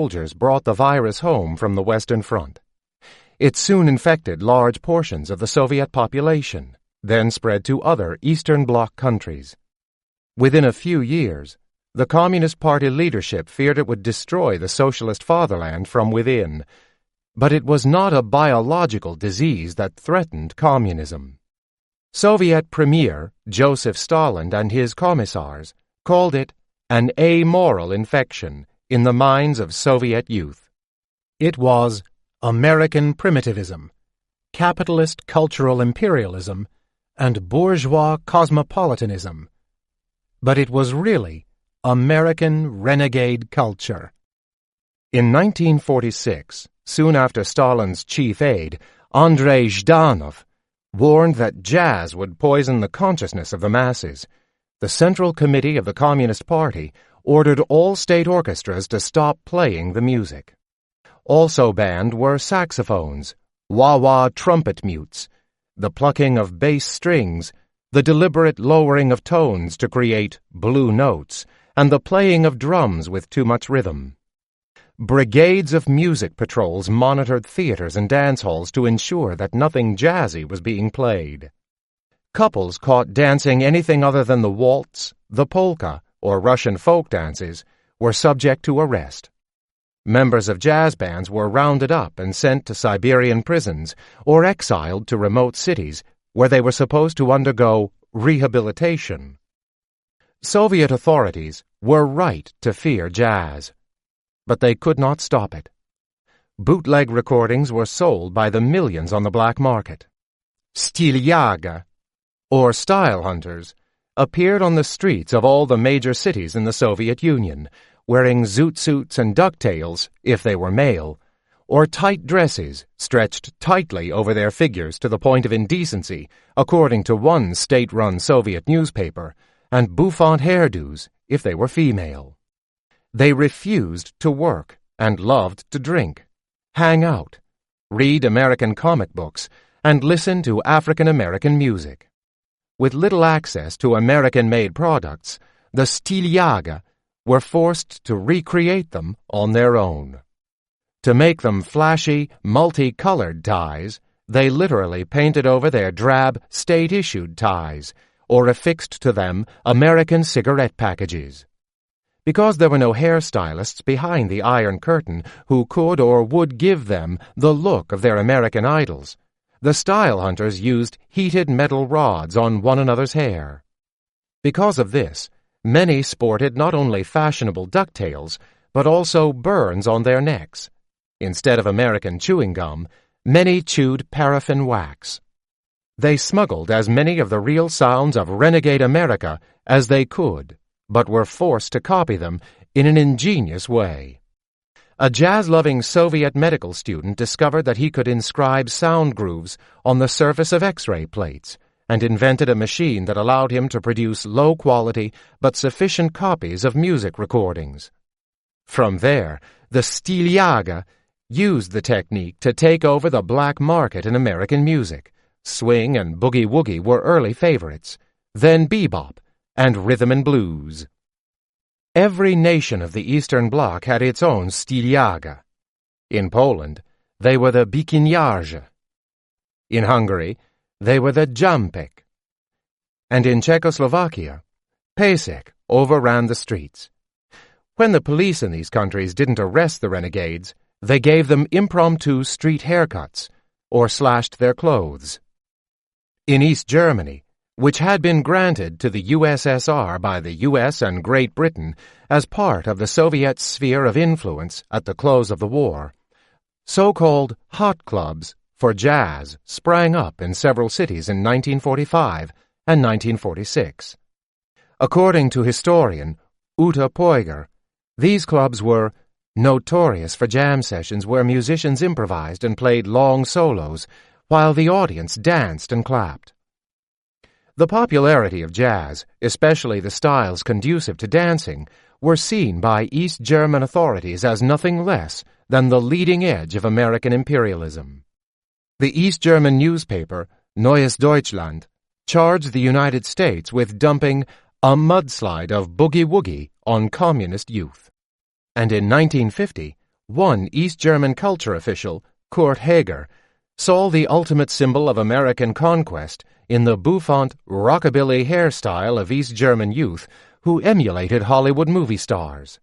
soldiers brought the virus home from the Western Front. It soon infected large portions of the Soviet population, then spread to other Eastern Bloc countries. Within a few years, the Communist Party leadership feared it would destroy the socialist fatherland from within, but it was not a biological disease that threatened communism. Soviet Premier Joseph Stalin and his commissars called it an amoral infection in the minds of Soviet youth. It was American primitivism, capitalist cultural imperialism, and bourgeois cosmopolitanism. But it was really American renegade culture. In 1946, soon after Stalin's chief aide, Andrei Zhdanov, warned that jazz would poison the consciousness of the masses, the Central Committee of the Communist Party ordered all state orchestras to stop playing the music. Also banned were saxophones, wah-wah trumpet mutes, the plucking of bass strings, the deliberate lowering of tones to create blue notes, and the playing of drums with too much rhythm. Brigades of music patrols monitored theaters and dance halls to ensure that nothing jazzy was being played. Couples caught dancing anything other than the waltz, the polka, or Russian folk dances were subject to arrest. Members of jazz bands were rounded up and sent to Siberian prisons or exiled to remote cities where they were supposed to undergo rehabilitation. Soviet authorities were right to fear jazz, but they could not stop it. Bootleg recordings were sold by the millions on the black market. Stiliaga, or style hunters, appeared on the streets of all the major cities in the Soviet Union, wearing zoot suits and ducktails, if they were male, or tight dresses stretched tightly over their figures to the point of indecency, according to one state-run Soviet newspaper, and bouffant hairdos, if they were female. They refused to work and loved to drink, hang out, read American comic books, and listen to African-American music. With little access to American-made products, the Stiliaga were forced to recreate them on their own. To make them flashy, multicolored ties, they literally painted over their drab, state-issued ties, or affixed to them American cigarette packages. Because there were no hairstylists behind the Iron Curtain who could or would give them the look of their American idols, the style hunters used heated metal rods on one another's hair. Because of this, many sported not only fashionable ducktails, but also burns on their necks. Instead of American chewing gum, many chewed paraffin wax. They smuggled as many of the real sounds of renegade America as they could, but were forced to copy them in an ingenious way. A jazz-loving Soviet medical student discovered that he could inscribe sound grooves on the surface of X-ray plates and invented a machine that allowed him to produce low-quality but sufficient copies of music recordings. From there, the Stiliaga used the technique to take over the black market in American music. Swing and boogie-woogie were early favorites, then bebop and rhythm and blues. Every nation of the Eastern Bloc had its own Stiliaga. In Poland, they were the bikiniarze. In Hungary, they were the jampek. And in Czechoslovakia, pesek overran the streets. When the police in these countries didn't arrest the renegades, they gave them impromptu street haircuts or slashed their clothes. In East Germany, which had been granted to the USSR by the US and Great Britain as part of the Soviet sphere of influence at the close of the war, so-called hot clubs for jazz sprang up in several cities in 1945 and 1946. According to historian Uta Poiger, these clubs were notorious for jam sessions where musicians improvised and played long solos while the audience danced and clapped. The popularity of jazz, especially the styles conducive to dancing, were seen by East German authorities as nothing less than the leading edge of American imperialism. The East German newspaper, Neues Deutschland, charged the United States with dumping a mudslide of boogie-woogie on communist youth. And in 1950, One East German culture official, Kurt Hager, saw the ultimate symbol of American conquest in the bouffant rockabilly hairstyle of East German youth who emulated Hollywood movie stars.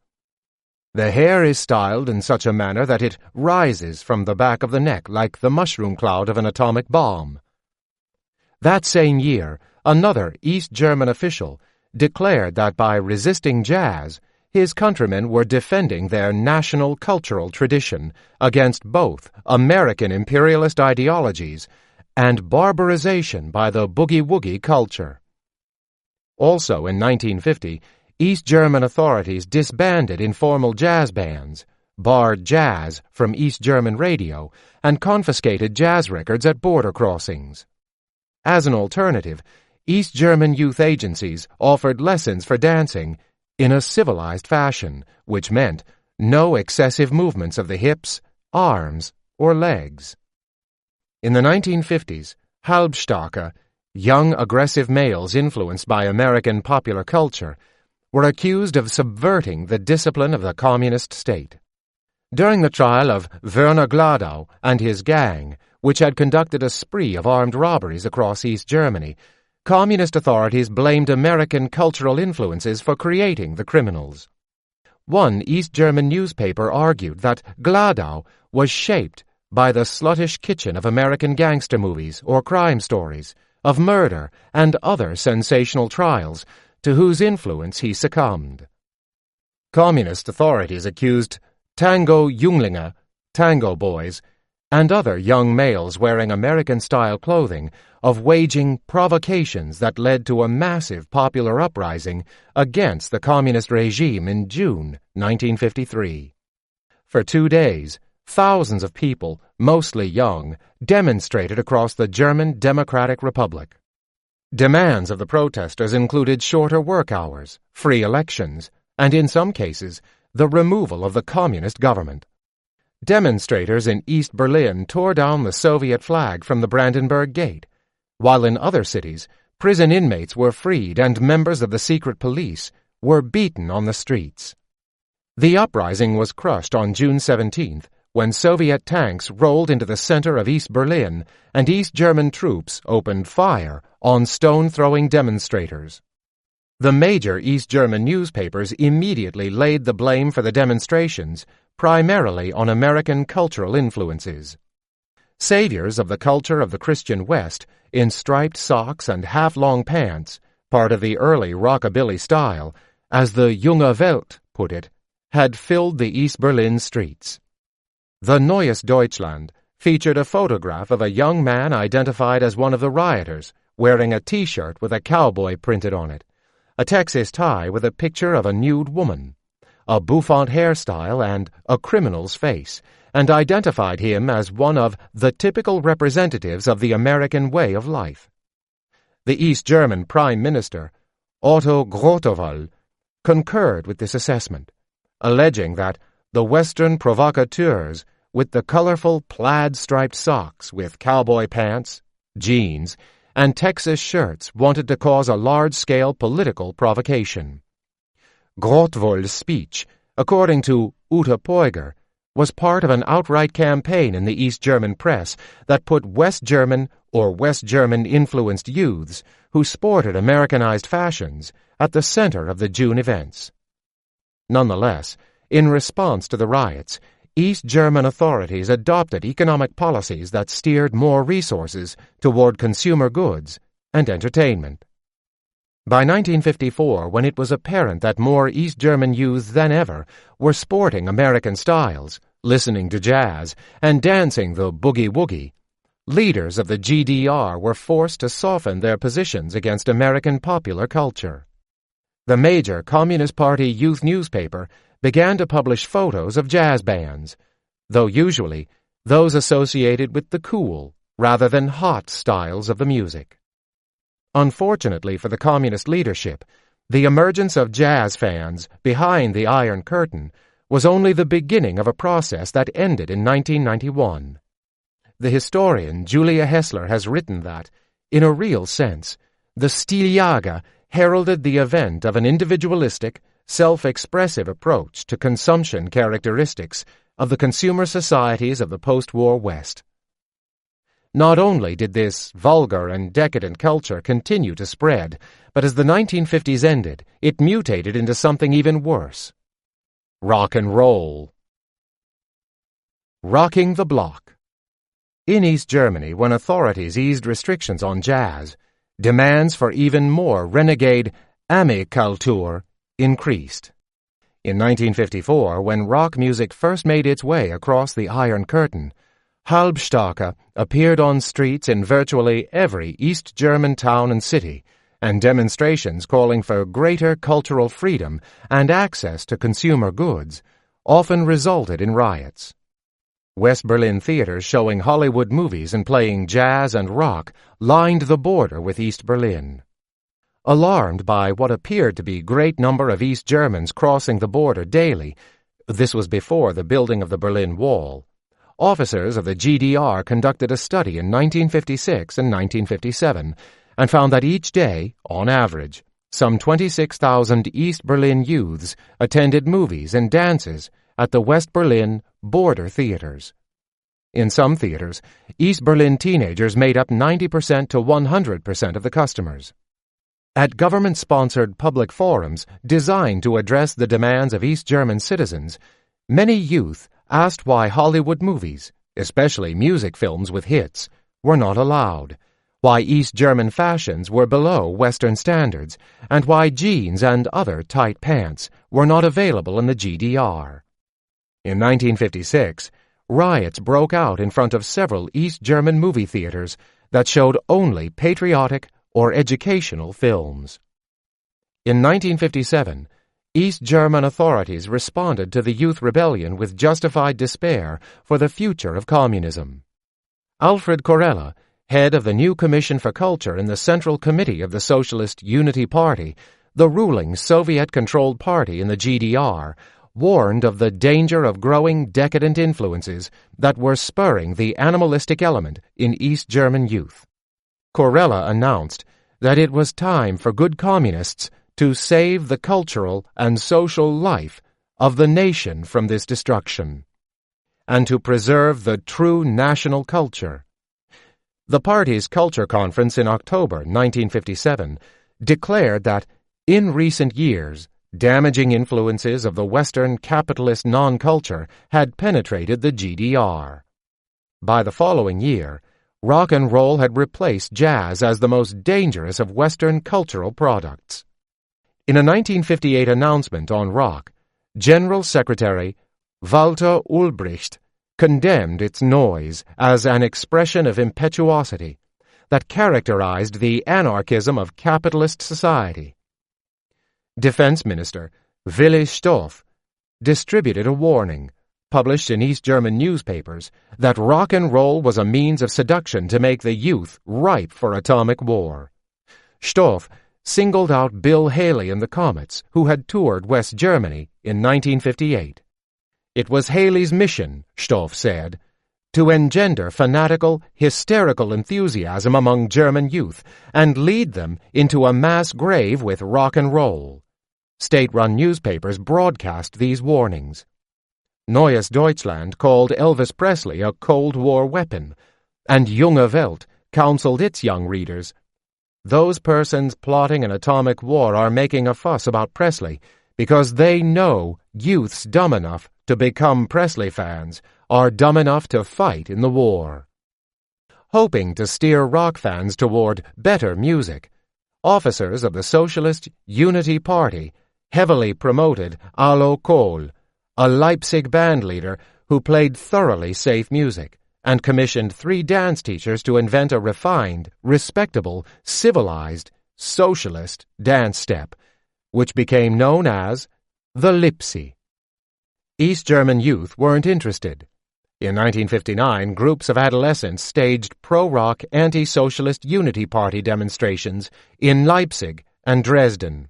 The hair is styled in such a manner that it rises from the back of the neck like the mushroom cloud of an atomic bomb. That same year, another East German official declared that by resisting jazz, his countrymen were defending their national cultural tradition against both American imperialist ideologies and barbarization by the boogie-woogie culture. Also in 1950, East German authorities disbanded informal jazz bands, barred jazz from East German radio, and confiscated jazz records at border crossings. As an alternative, East German youth agencies offered lessons for dancing in a civilized fashion, which meant no excessive movements of the hips, arms, or legs. In the 1950s, Halbstarke, young aggressive males influenced by American popular culture, were accused of subverting the discipline of the communist state. During the trial of Werner Gladau and his gang, which had conducted a spree of armed robberies across East Germany, communist authorities blamed American cultural influences for creating the criminals. One East German newspaper argued that Gladau was shaped by the sluttish kitchen of American gangster movies or crime stories, of murder and other sensational trials, to whose influence he succumbed. Communist authorities accused Tango Junglinge, tango boys, and other young males wearing American-style clothing of waging provocations that led to a massive popular uprising against the communist regime in June 1953. For 2 days, thousands of people, mostly young, demonstrated across the German Democratic Republic. Demands of the protesters included shorter work hours, free elections, and in some cases, the removal of the communist government. Demonstrators in East Berlin tore down the Soviet flag from the Brandenburg Gate, while in other cities, prison inmates were freed and members of the secret police were beaten on the streets. The uprising was crushed on June 17th when Soviet tanks rolled into the center of East Berlin and East German troops opened fire on stone-throwing demonstrators. The major East German newspapers immediately laid the blame for the demonstrations primarily on American cultural influences. Saviors of the culture of the Christian West, in striped socks and half-long pants, part of the early rockabilly style, as the Junge Welt put it, had filled the East Berlin streets. The Neues Deutschland featured a photograph of a young man identified as one of the rioters, wearing a T-shirt with a cowboy printed on it, a Texas tie with a picture of a nude woman, a bouffant hairstyle and a criminal's face, and identified him as one of the typical representatives of the American way of life. The East German Prime Minister, Otto Grotewohl, concurred with this assessment, alleging that the Western provocateurs with the colorful plaid-striped socks with cowboy pants, jeans, and Texas shirts wanted to cause a large-scale political provocation. Grotewohl's speech, according to Ute Poiger, was part of an outright campaign in the East German press that put West German or West German-influenced youths who sported Americanized fashions at the center of the June events. Nonetheless, in response to the riots, East German authorities adopted economic policies that steered more resources toward consumer goods and entertainment. By 1954, when it was apparent that more East German youths than ever were sporting American styles, listening to jazz, and dancing the boogie-woogie, leaders of the GDR were forced to soften their positions against American popular culture. The major Communist Party youth newspaper began to publish photos of jazz bands, though usually those associated with the cool rather than hot styles of the music. Unfortunately for the communist leadership, the emergence of jazz fans behind the Iron Curtain was only the beginning of a process that ended in 1991. The historian Julia Hessler has written that, in a real sense, the Stiljager heralded the event of an individualistic, self-expressive approach to consumption characteristics of the consumer societies of the post-war West. Not only did this vulgar and decadent culture continue to spread, but as the 1950s ended, it mutated into something even worse. Rock and roll. Rocking the block. In East Germany, when authorities eased restrictions on jazz, demands for even more renegade Ami-Kultur increased. In 1954, when rock music first made its way across the Iron Curtain, Halbstarke appeared on streets in virtually every East German town and city, and demonstrations calling for greater cultural freedom and access to consumer goods often resulted in riots. West Berlin theaters showing Hollywood movies and playing jazz and rock lined the border with East Berlin. Alarmed by what appeared to be a great number of East Germans crossing the border daily, this was before the building of the Berlin Wall, officers of the GDR conducted a study in 1956 and 1957 and found that each day, on average, some 26,000 East Berlin youths attended movies and dances at the West Berlin border theaters. In some theaters, East Berlin teenagers made up 90% to 100% of the customers. At government-sponsored public forums designed to address the demands of East German citizens, many youth asked why Hollywood movies, especially music films with hits, were not allowed, why East German fashions were below Western standards, and why jeans and other tight pants were not available in the GDR. In 1956, riots broke out in front of several East German movie theaters that showed only patriotic or educational films. In 1957, East German authorities responded to the youth rebellion with justified despair for the future of communism. Alfred Korella, head of the new Commission for Culture in the Central Committee of the Socialist Unity Party, the ruling Soviet-controlled party in the GDR, warned of the danger of growing decadent influences that were spurring the animalistic element in East German youth. Korella announced that it was time for good communists to save the cultural and social life of the nation from this destruction, and to preserve the true national culture. The party's culture conference in October 1957 declared that, in recent years, damaging influences of the Western capitalist non-culture had penetrated the GDR. By the following year, rock and roll had replaced jazz as the most dangerous of Western cultural products. In a 1958 announcement on rock, General Secretary Walter Ulbricht condemned its noise as an expression of impetuosity that characterized the anarchism of capitalist society. Defense Minister Willi Stoph distributed a warning, published in East German newspapers, that rock and roll was a means of seduction to make the youth ripe for atomic war. Stoph singled out Bill Haley and the Comets, who had toured West Germany in 1958. It was Haley's mission, Stoph said, to engender fanatical, hysterical enthusiasm among German youth and lead them into a mass grave with rock and roll. State-run newspapers broadcast these warnings. Neues Deutschland called Elvis Presley a Cold War weapon, and Junge Welt counseled its young readers, "Those persons plotting an atomic war are making a fuss about Presley because they know youths dumb enough to become Presley fans are dumb enough to fight in the war." Hoping to steer rock fans toward better music, officers of the Socialist Unity Party heavily promoted Allo Kohl, a Leipzig bandleader who played thoroughly safe music, and commissioned 3 dance teachers to invent a refined, respectable, civilized, socialist dance step, which became known as the Lipsy. East German youth weren't interested. In 1959, groups of adolescents staged pro-rock anti-socialist Unity Party demonstrations in Leipzig and Dresden.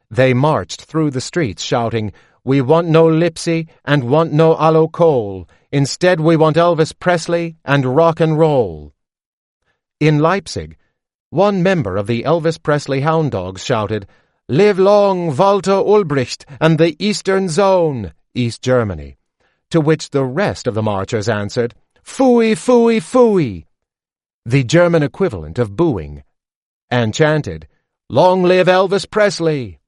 They marched through the streets shouting, "We want no Lipsy and want no Allo Kohl. Instead, we want Elvis Presley and rock and roll." In Leipzig, one member of the Elvis Presley Hound Dogs shouted, "Live long Walter Ulbricht and the Eastern Zone," East Germany, to which the rest of the marchers answered, "Phooey, phooey, phooey," the German equivalent of booing, and chanted, "Long live Elvis Presley."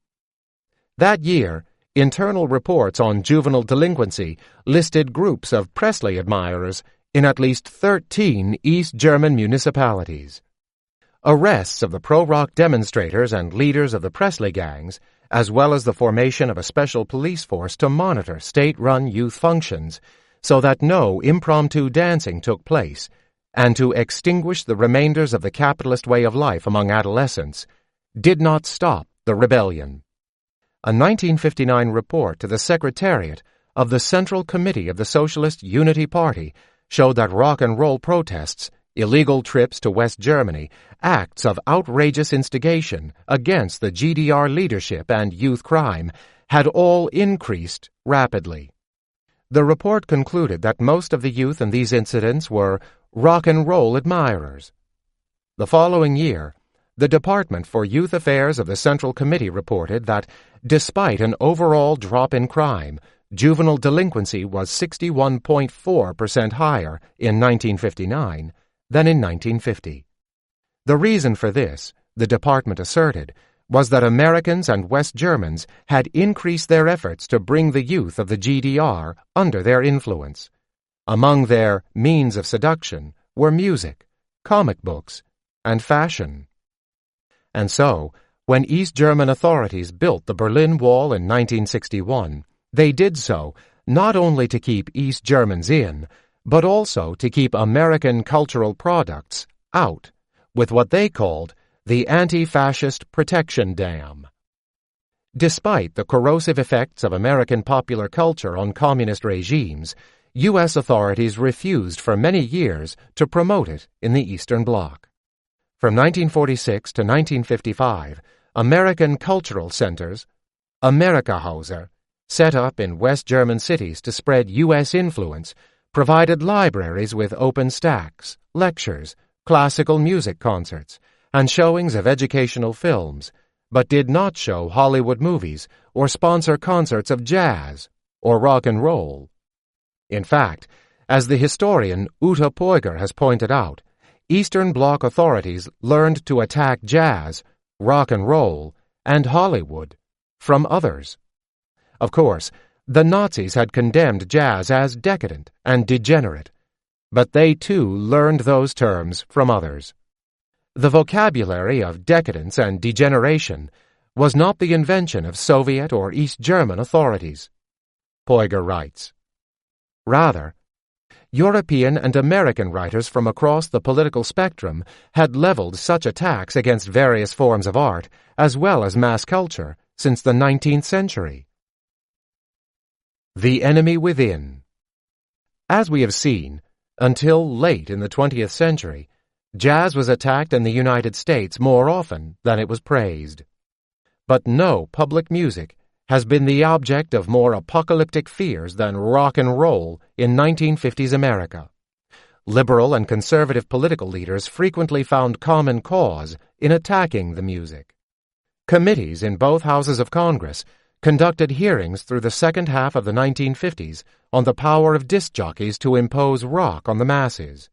That year, internal reports on juvenile delinquency listed groups of Presley admirers in at least 13 East German municipalities. Arrests of the pro-rock demonstrators and leaders of the Presley gangs, as well as the formation of a special police force to monitor state-run youth functions so that no impromptu dancing took place, and to extinguish the remainders of the capitalist way of life among adolescents, did not stop the rebellion. A 1959 report to the Secretariat of the Central Committee of the Socialist Unity Party showed that rock and roll protests, illegal trips to West Germany, acts of outrageous instigation against the GDR leadership and youth crime had all increased rapidly. The report concluded that most of the youth in these incidents were rock and roll admirers. The following year, the Department for Youth Affairs of the Central Committee reported that, despite an overall drop in crime, juvenile delinquency was 61.4% higher in 1959 than in 1950. The reason for this, the department asserted, was that Americans and West Germans had increased their efforts to bring the youth of the GDR under their influence. Among their means of seduction were music, comic books, and fashion. And so, when East German authorities built the Berlin Wall in 1961, they did so not only to keep East Germans in, but also to keep American cultural products out, with what they called the Anti-Fascist Protection Dam. Despite the corrosive effects of American popular culture on communist regimes, U.S. authorities refused for many years to promote it in the Eastern Bloc. From 1946 to 1955, American cultural centers, Amerikahäuser, set up in West German cities to spread U.S. influence, provided libraries with open stacks, lectures, classical music concerts, and showings of educational films, but did not show Hollywood movies or sponsor concerts of jazz or rock and roll. In fact, as the historian Uta Poiger has pointed out, Eastern Bloc authorities learned to attack jazz, rock and roll, and Hollywood from others. Of course, the Nazis had condemned jazz as decadent and degenerate, but they too learned those terms from others. The vocabulary of decadence and degeneration was not the invention of Soviet or East German authorities, Poiger writes. Rather, European and American writers from across the political spectrum had leveled such attacks against various forms of art as well as mass culture since the 19th century. The enemy within. As we have seen, until late in the 20th century, jazz was attacked in the United States more often than it was praised. But no public music has been the object of more apocalyptic fears than rock and roll in 1950s America. Liberal and conservative political leaders frequently found common cause in attacking the music. Committees in both houses of Congress conducted hearings through the second half of the 1950s on the power of disc jockeys to impose rock on the masses.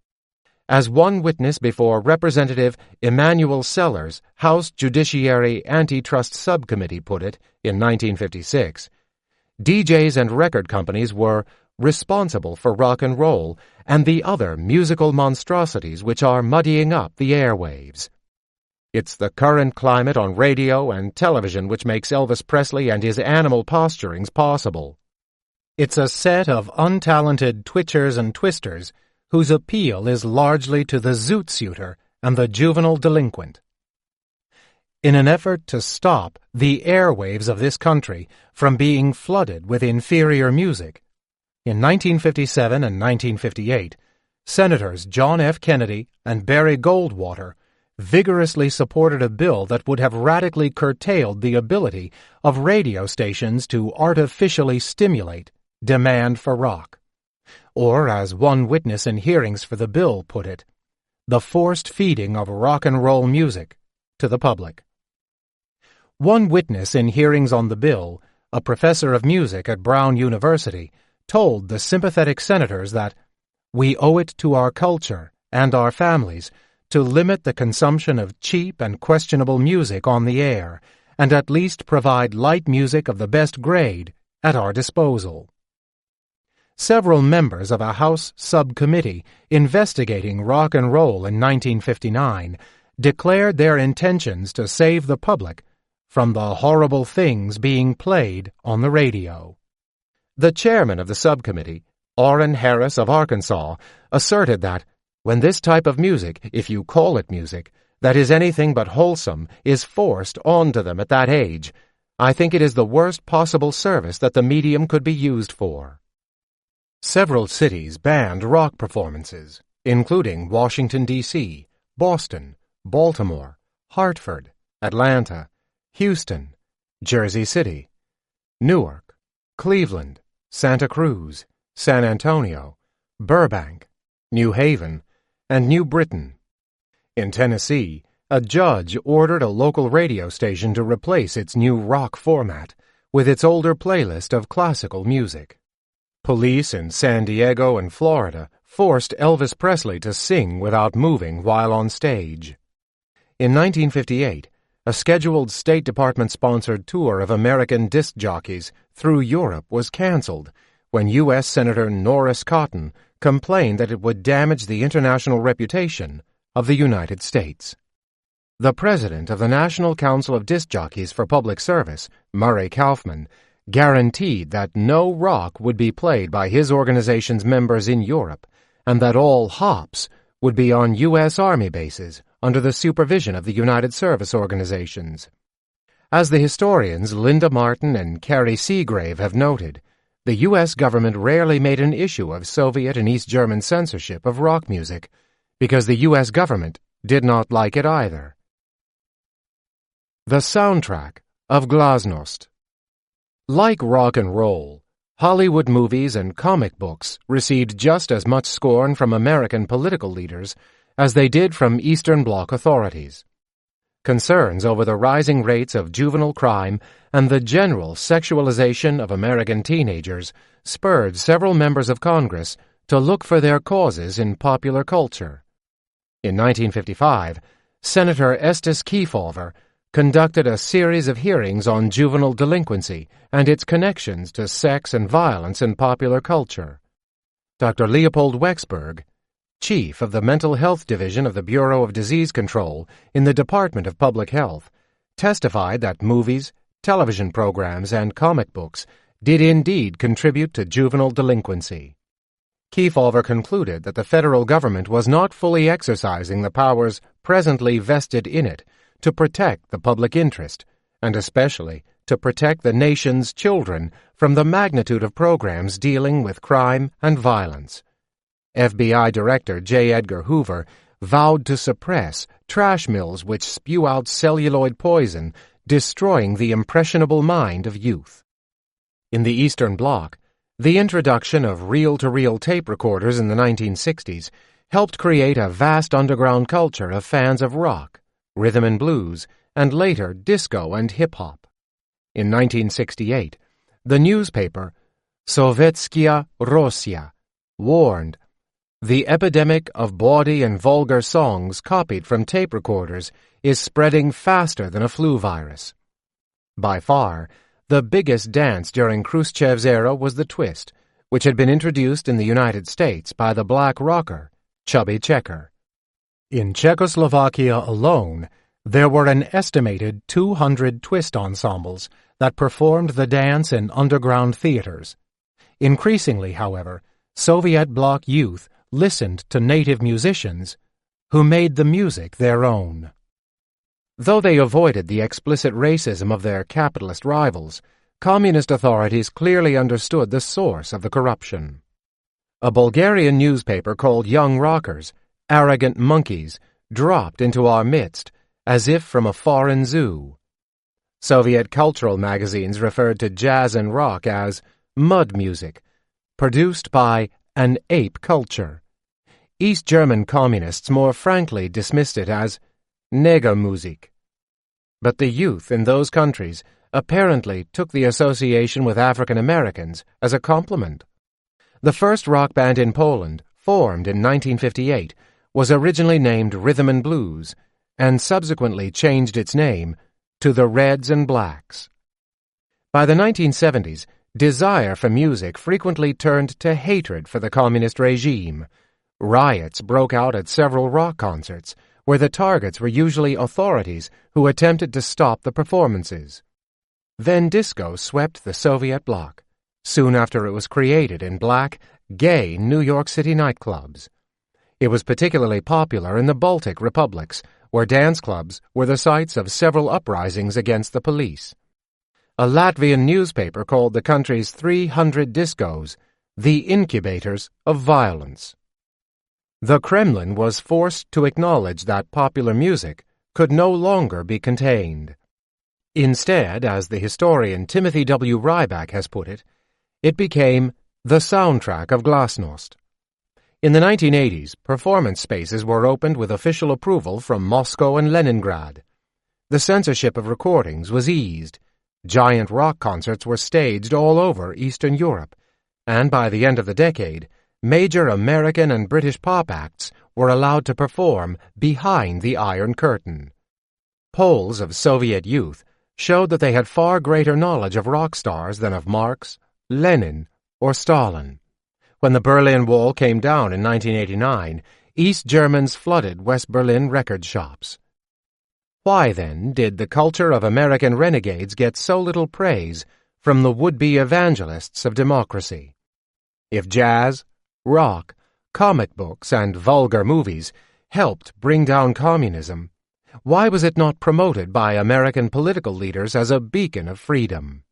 As one witness before Representative Emanuel Seller's House Judiciary Antitrust Subcommittee put it in 1956, DJs and record companies were responsible for rock and roll and the other musical monstrosities which are muddying up the airwaves. It's the current climate on radio and television which makes Elvis Presley and his animal posturings possible. It's a set of untalented twitchers and twisters whose appeal is largely to the zoot-suiter and the juvenile delinquent. In an effort to stop the airwaves of this country from being flooded with inferior music, in 1957 and 1958, Senators John F. Kennedy and Barry Goldwater vigorously supported a bill that would have radically curtailed the ability of radio stations to artificially stimulate demand for rock. Or, as one witness in hearings for the bill put it, the forced feeding of rock and roll music to the public. One witness in hearings on the bill, a professor of music at Brown University, told the sympathetic senators that we owe it to our culture and our families to limit the consumption of cheap and questionable music on the air and at least provide light music of the best grade at our disposal. Several members of a House subcommittee investigating rock and roll in 1959 declared their intentions to save the public from the horrible things being played on the radio. The chairman of the subcommittee, Orrin Harris of Arkansas, asserted that when this type of music, if you call it music, that is anything but wholesome, is forced onto them at that age, I think it is the worst possible service that the medium could be used for. Several cities banned rock performances, including Washington, D.C., Boston, Baltimore, Hartford, Atlanta, Houston, Jersey City, Newark, Cleveland, Santa Cruz, San Antonio, Burbank, New Haven, and New Britain. In Tennessee, a judge ordered a local radio station to replace its new rock format with its older playlist of classical music. Police in San Diego and Florida forced Elvis Presley to sing without moving while on stage. In 1958, a scheduled State Department-sponsored tour of American disc jockeys through Europe was canceled when U.S. Senator Norris Cotton complained that it would damage the international reputation of the United States. The president of the National Council of Disc Jockeys for Public Service, Murray Kaufman, guaranteed that no rock would be played by his organization's members in Europe and that all hops would be on U.S. Army bases under the supervision of the United Service Organizations. As the historians Linda Martin and Carrie Seagrave have noted, the U.S. government rarely made an issue of Soviet and East German censorship of rock music because the U.S. government did not like it either. The soundtrack of Glasnost. Like rock and roll, Hollywood movies and comic books received just as much scorn from American political leaders as they did from Eastern Bloc authorities. Concerns over the rising rates of juvenile crime and the general sexualization of American teenagers spurred several members of Congress to look for their causes in popular culture. In 1955, Senator Estes Kefauver conducted a series of hearings on juvenile delinquency and its connections to sex and violence in popular culture. Dr. Leopold Wexberg, chief of the Mental Health Division of the Bureau of Disease Control in the Department of Public Health, testified that movies, television programs, and comic books did indeed contribute to juvenile delinquency. Kefauver concluded that the federal government was not fully exercising the powers presently vested in it to protect the public interest, and especially to protect the nation's children from the magnitude of programs dealing with crime and violence. FBI Director J. Edgar Hoover vowed to suppress trash mills which spew out celluloid poison, destroying the impressionable mind of youth. In the Eastern Bloc, the introduction of reel-to-reel tape recorders in the 1960s helped create a vast underground culture of fans of rock, rhythm and blues, and later disco and hip-hop. In 1968, the newspaper Sovetskaya Rossiya warned, "The epidemic of bawdy and vulgar songs copied from tape recorders is spreading faster than a flu virus." By far, the biggest dance during Khrushchev's era was the twist, which had been introduced in the United States by the black rocker, Chubby Checker. In Czechoslovakia alone, there were an estimated 200 twist ensembles that performed the dance in underground theaters. Increasingly, however, Soviet Bloc youth listened to native musicians who made the music their own. Though they avoided the explicit racism of their capitalist rivals, communist authorities clearly understood the source of the corruption. A Bulgarian newspaper called Young Rockers, arrogant monkeys, dropped into our midst as if from a foreign zoo. Soviet cultural magazines referred to jazz and rock as mud music, produced by an ape culture. East German communists more frankly dismissed it as Negermusik. But the youth in those countries apparently took the association with African Americans as a compliment. The first rock band in Poland, formed in 1958, was originally named Rhythm and Blues, and subsequently changed its name to the Reds and Blacks. By the 1970s, desire for music frequently turned to hatred for the communist regime. Riots broke out at several rock concerts, where the targets were usually authorities who attempted to stop the performances. Then disco swept the Soviet bloc, soon after it was created in black, gay New York City nightclubs. It was particularly popular in the Baltic republics, where dance clubs were the sites of several uprisings against the police. A Latvian newspaper called the country's 300 discos the incubators of violence. The Kremlin was forced to acknowledge that popular music could no longer be contained. Instead, as the historian Timothy W. Ryback has put it, it became the soundtrack of glasnost. In the 1980s, performance spaces were opened with official approval from Moscow and Leningrad. The censorship of recordings was eased. Giant rock concerts were staged all over Eastern Europe, and by the end of the decade, major American and British pop acts were allowed to perform behind the Iron Curtain. Polls of Soviet youth showed that they had far greater knowledge of rock stars than of Marx, Lenin, or Stalin. When the Berlin Wall came down in 1989, East Germans flooded West Berlin record shops. Why, then, did the culture of American renegades get so little praise from the would-be evangelists of democracy? If jazz, rock, comic books, and vulgar movies helped bring down communism, why was it not promoted by American political leaders as a beacon of freedom?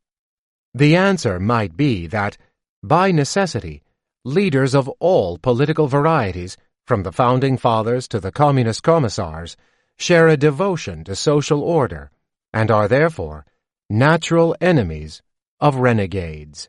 The answer might be that, by necessity, leaders of all political varieties, from the Founding Fathers to the Communist Commissars, share a devotion to social order and are therefore natural enemies of renegades.